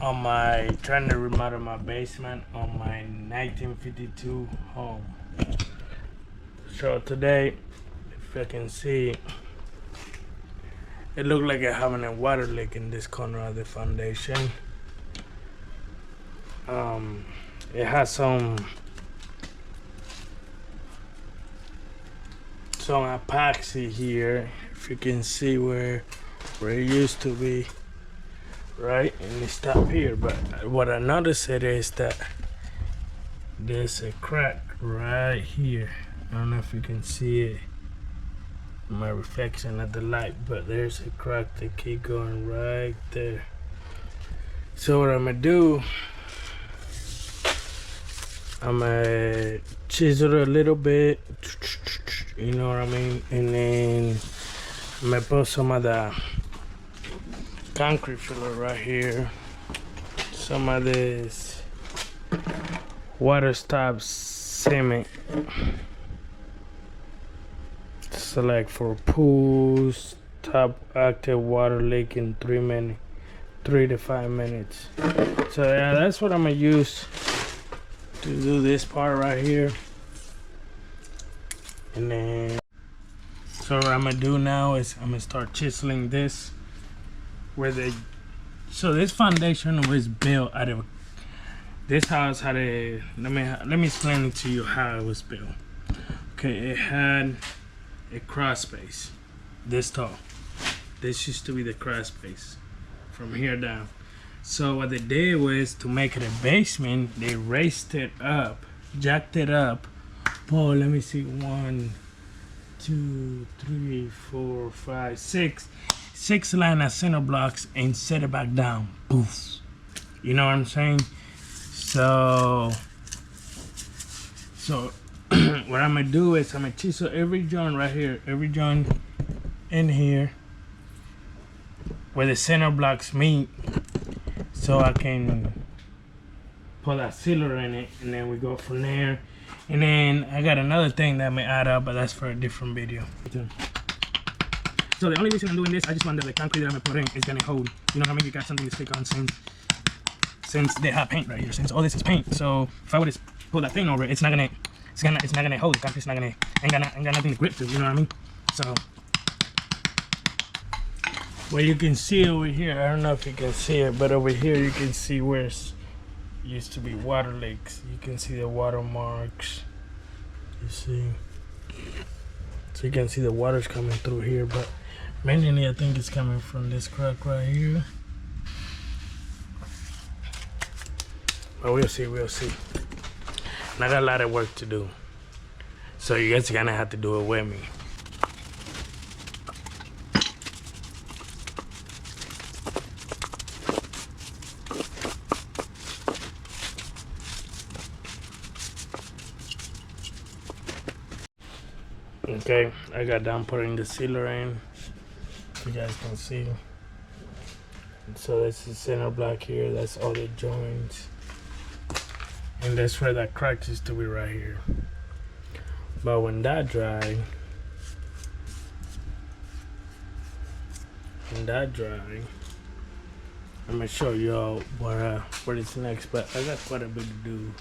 on my trying to remodel my basement on my 1952 home. So today, if you can see, it looked like I'm having a water leak in this corner of the foundation. It has some epoxy here. If you can see where it used to be, right, and it stopped here. But what I noticed is that there's a crack right here. I don't know if you can see it, my reflection of the light, but there's a crack that keep going right there. So what I'm gonna do, I'm gonna chisel it a little bit, you know what I mean, and then I'm gonna put some of the concrete filler right here, some of this water stop cement. So like for pools, top active water leak in 3 to 5 minutes. So yeah, that's what I'm gonna use to do this part right here. And then, so what I'm gonna do now is I'm gonna start chiseling this. So this foundation was built out of, this house had a, let me explain it to you how it was built. Okay, it had a crawl space this tall. This used to be the crawl space from here down. So what they did was, to make it a basement, they raised it up, jacked it up. Oh, let me see, 1, 2, 3, 4, 5, 6 line of center blocks and set it back down. Poof. You know what I'm saying? So what I'm gonna do is I'm gonna chisel every joint right here, every joint in here where the center blocks meet, so I can put that sealer in it, and then we go from there. And then I got another thing that may add up, but that's for a different video. So the only reason I'm doing this, I just want that the concrete that I'm gonna put in is gonna hold. You know what I mean? You got something to stick on since they have paint right here. Since all this is paint, so if I would just pull that thing over it, it's not gonna hold. The concrete's not gonna ain't got nothing to grip to. You know what I mean? So, well, you can see over here. I don't know if you can see it, but over here you can see where it used to be water leaks. You can see the water marks. You see, so you can see the water's coming through here, but mainly I think it's coming from this crack right here. But we'll see. And I got a lot of work to do, so you guys are gonna have to do it with me. Okay, I got done putting the sealer in. You guys can see. So that's the center block here. That's all the joints. And that's where that crack used to be, right here. But when that dry, I'm gonna show y'all where it's next. But I got quite a bit to do.